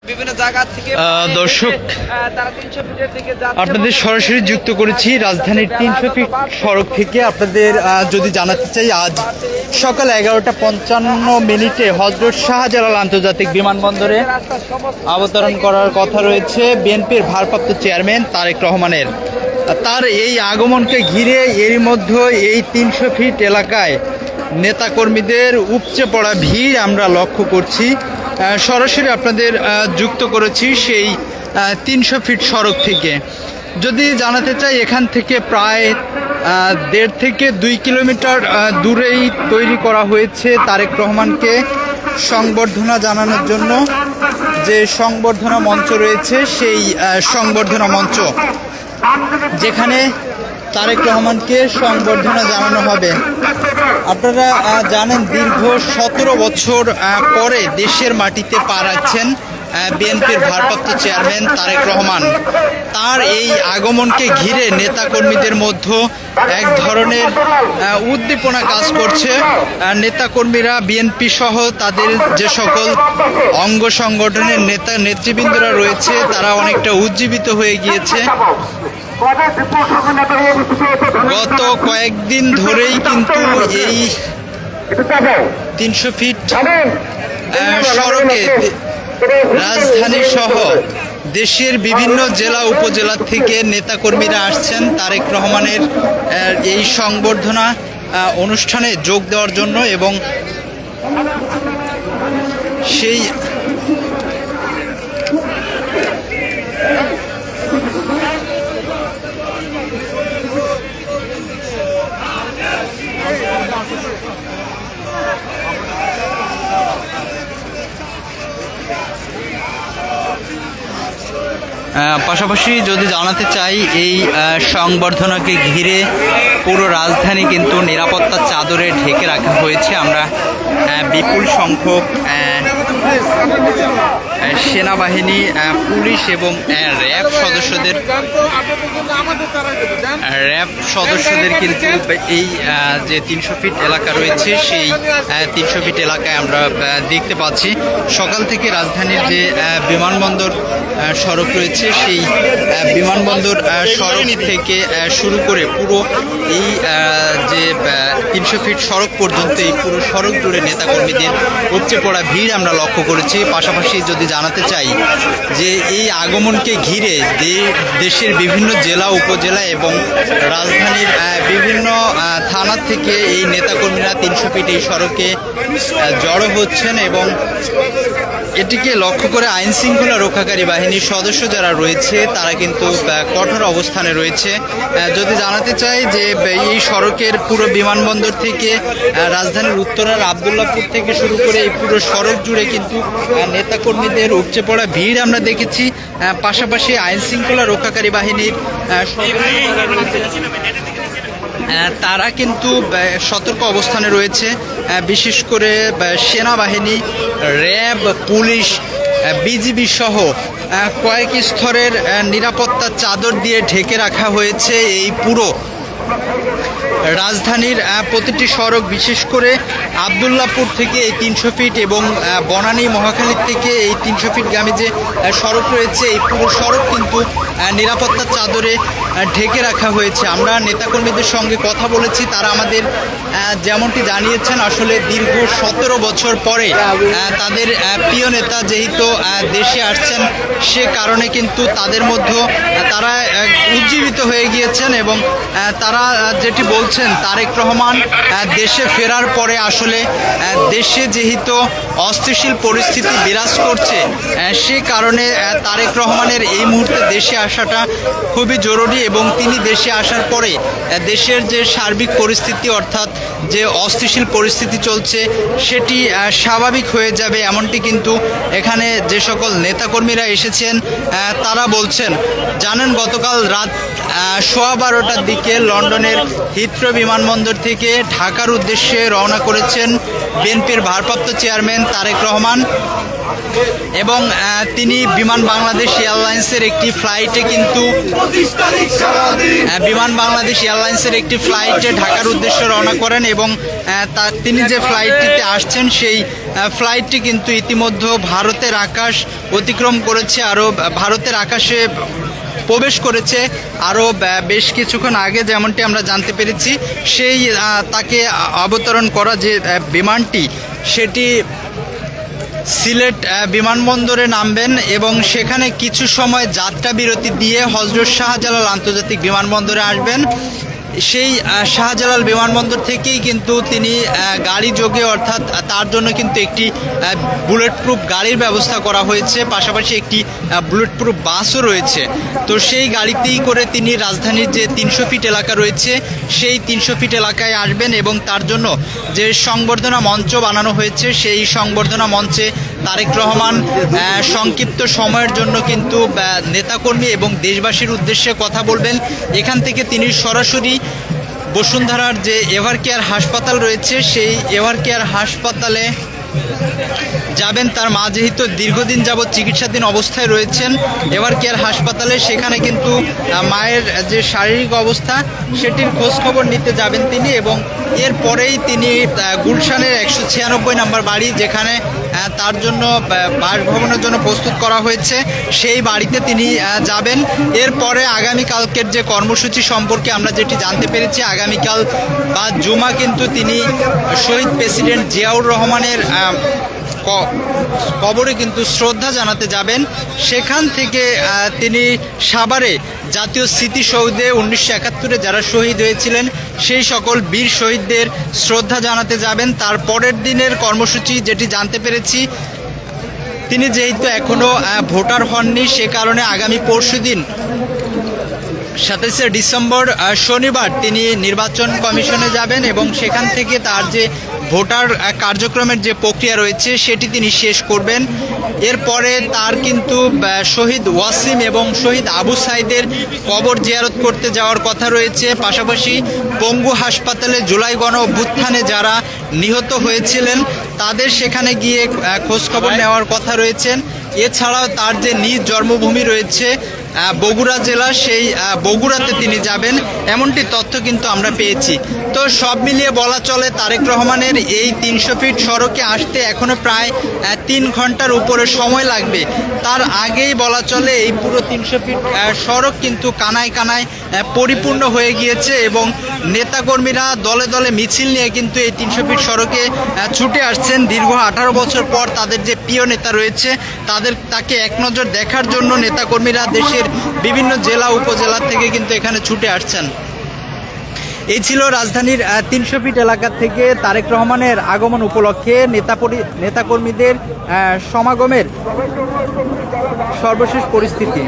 বিভিন্ন জায়গা থেকে দর্শক তারা 300 ফিটের দিকে যাচ্ছে। আপনাদের সরাসরি যুক্ত করেছি রাজধানীর 300 ফিট সড়ক থেকে। আপনাদের যদি জানাতে চাই, আজ সকাল 11:55 হযরত শাহজালাল আন্তর্জাতিক বিমানবন্দরে অবতরণ করার কথা রয়েছে বিএনপির ভারপ্রাপ্ত চেয়ারম্যান তারেক রহমানের। তার এই আগমনকে ঘিরে এরই মধ্যে এই 300 ফিট এলাকায় নেতাকর্মীদের উপচে পড়া ভিড় আমরা লক্ষ্য করছি। সরাসরি আপনাদের যুক্ত করেছি সেই 300 ফিট সড়ক থেকে। যদি জানাতে চাই, এখান থেকে প্রায় 1.5 থেকে 2 কিলোমিটার দূরেই তৈরি করা হয়েছে তারেক রহমানকে সংবর্ধনা জানানোর জন্য যে সংবর্ধনা মঞ্চ রয়েছে, সেই সংবর্ধনা মঞ্চ যেখানে তারেক রহমানকে সংবর্ধনা জানানো হবে। আপনারা জানেন, দীর্ঘ 17 বছর পরে দেশের মাটিতে পা রাখছেন বিএনপির ভারপ্রাপ্ত চেয়ারম্যান তারেক রহমান। তার এই আগমনকে ঘিরে নেতাকর্মীদের মধ্যে এক ধরনের উদ্দীপনা কাজ করছে। নেতাকর্মীরা, বিএনপি সহ তাদের যে সকল অঙ্গ সংগঠনের নেতৃবৃন্দরা রয়েছে, তারা অনেকটা উজ্জীবিত হয়ে গিয়েছে। গত কয়েকদিন ধরেই কিন্তু এই 300 ফিট সড়কে রাজধানী সহ দেশের বিভিন্ন জেলা উপজেলা থেকে নেতাকর্মীরা আসছেন তারেক রহমানের এই সংবর্ধনা অনুষ্ঠানে যোগ দেওয়ার জন্য। এবং সেই পাশাপাশি যদি জানাতে চাই, এই সংবর্ধনাকে ঘিরে পুরো রাজধানী কিন্তু নিরাপত্তার চাদরে ঢেকে রাখা হয়েছে। আমরা বিপুল সংখ্যক সেনাবাহিনী, পুলিশ এবং র্যাব সদস্যদের কিন্তু এই যে 300 ফিট এলাকা রয়েছে, সেই 300 ফিট এলাকায় আমরা দেখতে পাচ্ছি। সকাল থেকে রাজধানীর যে বিমানবন্দর সড়ক রয়েছে, সেই বিমানবন্দর সড়ক থেকে শুরু করে পুরো এই যে 300 ফিট সড়ক পর্যন্ত এই পুরো সড়ক জুড়ে নেতাকর্মীদের উপচে পড়া ভিড় আমরা লক্ষ্য করেছি। পাশাপাশি যদি জানাতে চাই যে এই আগমনকে ঘিরে দেশের বিভিন্ন জেলা উপজেলা এবং রাজধানীর বিভিন্ন থানা থেকে এই নেতাকর্মীরা 300 ফিট এই সড়কে জড়ো হচ্ছেন এবং এটিকে লক্ষ্য করে আইন শৃঙ্খলা রক্ষাকারী বাহিনীর সদস্য যারা রয়েছে, তারা কিন্তু কঠোর অবস্থানে রয়েছে। যদি জানাতে চাই যে এই সড়কের পুরো বিমানবন্দর থেকে রাজধানীর উত্তরার আবদুল্লাহপুর থেকে শুরু করে এই পুরো সড়ক জুড়ে কিন্তু নেতাকর্মীদের উপচে পড়া ভিড় আমরা দেখেছি। পাশাপাশি আইন শৃঙ্খলা রক্ষাকারী বাহিনীর তারা কিন্তু সতর্ক অবস্থানে রয়েছে। বিশেষ করে সেনাবাহিনী, র্যাব, পুলিশ, বিজিবি সহ কয়েক স্তরের নিরাপত্তার চাদর দিয়ে ঢেকে রাখা হয়েছে এই পুরো রাজধানীর প্রতিটি সড়ক। বিশেষ করে আবদুল্লাহপুর থেকে এই 300 ফিট এবং বনানী মহাখালী থেকে এই 300 ফিটগামী যে সড়ক রয়েছে, এই পুরো সড়ক কিন্তু নিরাপত্তার চাদরে ঢেকে রাখা হয়েছে। আমরা নেতাকর্মীদের সঙ্গে কথা বলেছি, তারা আমাদের যেমনটি জানিয়েছেন, আসলে দীর্ঘ 17 বছর পরে তাদের প্রিয় নেতা যেহেতু দেশে আসছেন, সে কারণে কিন্তু তাদের মধ্যে তারা উজ্জীবিত হয়ে গিয়েছেন। এবং তারা যেটি বলছেন, তারেক রহমান দেশে ফেরার পরে আসলে দেশে যেহেতু অস্থিতিশীল পরিস্থিতি বিরাজ করছে, সে কারণে তারেক রহমানের এই মুহূর্তে দেশে আসাটা খুবই জরুরি। এবং তিনি দেশে আসার পরে দেশের যে সার্বিক পরিস্থিতি, অর্থাৎ যে অস্থিতিশীল পরিস্থিতি চলছে, সেটি স্বাভাবিক হয়ে যাবে, এমনটি কিন্তু এখানে যে সকল নেতাকর্মীরা এসেছেন তারা বলছেন। জানেন, গতকাল রাত 12:15টার দিকে লন্ডনের হিথ্রো বিমানবন্দর থেকে ঢাকার উদ্দেশ্যে রওনা করেছেন বিএনপির ভারপ্রাপ্ত চেয়ারম্যান তারেক রহমান, এবং তিনি বিমান বাংলাদেশ এয়ারলাইন্সের একটি ফ্লাইটে কিন্তু ঢাকার উদ্দেশ্যে রওনা করেন, এবং তিনি যে ফ্লাইটটিতে আসছেন সেই ফ্লাইটটি কিন্তু ইতিমধ্যে ভারতের আকাশ অতিক্রম করেছে, আরও ভারতের আকাশে প্রবেশ করেছে আরও বেশ কিছুক্ষণ আগে, যেমনটি আমরা জানতে পেরেছি। সেই তাকে অবতরণ করা যে বিমানটি সেটি সিলেট বিমানবন্দরে নামবেন এবং সেখানে কিছু সময় যাত্রা বিরতি দিয়ে হযরত শাহজালাল আন্তর্জাতিক বিমানবন্দরে আসবেন। সেই শাহজালাল বিমানবন্দর থেকেই কিন্তু তিনি গাড়ি যোগে, অর্থাৎ তার জন্য কিন্তু একটি বুলেট প্রুফ গাড়ির ব্যবস্থা করা হয়েছে, পাশাপাশি একটি বুলেট প্রুফ বাসও রয়েছে। তো সেই গাড়িতেই করে তিনি রাজধানীর যে 300 ফিট এলাকা রয়েছে সেই 300 ফিট এলাকায় আসবেন, এবং তার জন্য যে সংবর্ধনা মঞ্চ বানানো হয়েছে সেই সংবর্ধনা মঞ্চে তারেক রহমান সংক্ষিপ্ত সময়ের জন্য কিন্তু নেতাকর্মী এবং দেশবাসীর উদ্দেশ্যে কথা বলবেন। এখান থেকে তিনি সরাসরি বসুন্ধরার যে এভার কেয়ার হাসপাতাল রয়েছে সেই এভার কেয়ার হাসপাতালে যাবেন। তার মা যেহেতু দীর্ঘদিন যাবৎ চিকিৎসাধীন অবস্থায় রয়েছেন এভার কেয়ার হাসপাতালে, সেখানে কিন্তু মায়ের যে শারীরিক অবস্থা সেটির খোঁজখবর নিতে যাবেন তিনি, এবং এরপরেই তিনি গুলশানের 196 নম্বর বাড়ি, যেখানে তার জন্য বাসভবনের জন্য প্রস্তুত করা হয়েছে, সেই বাড়িতে তিনি যাবেন। এরপরে আগামীকালকের যে কর্মসূচি সম্পর্কে আমরা যেটি জানতে পেরেছি, আগামীকাল বা জুমা কিন্তু তিনি শহীদ প্রেসিডেন্ট জিয়াউর রহমানের কবরে কিন্তু শ্রদ্ধা জানাতে যাবেন। সেখান থেকে তিনি সাভারে জাতীয় স্মৃতিসৌধে 1971-এ যারা শহীদ হয়েছিলেন সেই সকল বীর শহীদদের শ্রদ্ধা জানাতে যাবেন। তার পরের দিনের কর্মসূচি যেটি জানতে পেরেছি, তিনি যেহেতু এখনও ভোটার হননি, সে কারণে আগামী পরশুদিন 27শে ডিসেম্বর শনিবার তিনি নির্বাচন কমিশনে যাবেন, এবং সেখান থেকে তার যে ভোটার কার্যক্রমের যে প্রক্রিয়া রয়েছে সেটি তিনি শেষ করবেন। এরপরে তার কিন্তু শহীদ ওয়াসিম এবং শহীদ আবু সাইদের কবর জিয়ারত করতে যাওয়ার কথা রয়েছে, পাশাপাশি পঙ্গু হাসপাতালে জুলাই গণ অভ্যুত্থানে যারা নিহত হয়েছিলেন তাদের সেখানে গিয়ে খোঁজখবর নেওয়ার কথা রয়েছেন। এছাড়াও তার যে নিজ জন্মভূমি রয়েছে বগুড়া জেলা, সেই বগুড়াতে তিনি যাবেন, এমনটি তথ্য কিন্তু আমরা পেয়েছি। তো সব মিলিয়ে বলা চলে তারেক রহমানের এই 300 ফিট সড়কে আসতে এখনও প্রায় 3 ঘন্টার উপরে সময় লাগবে। তার আগেই বলা চলে এই পুরো 300 ফিট সড়ক কিন্তু কানায় কানায় পরিপূর্ণ হয়ে গিয়েছে, এবং নেতাকর্মীরা দলে দলে মিছিল নিয়ে কিন্তু এই 300 ফিট সড়কে ছুটে আসছেন। দীর্ঘ 18 বছর পর তাদের যে প্রিয় নেতা রয়েছে তাকে এক নজর দেখার জন্য নেতাকর্মীরা দেশের বিভিন্ন জেলা উপজেলা থেকে কিন্তু এখানে ছুটে আসছেন। এই ছিল রাজধানীর 300 ফিট এলাকা থেকে তারেক রহমানের আগমন উপলক্ষে নেতাকর্মীদের সমাগমের সর্বশেষ পরিস্থিতি।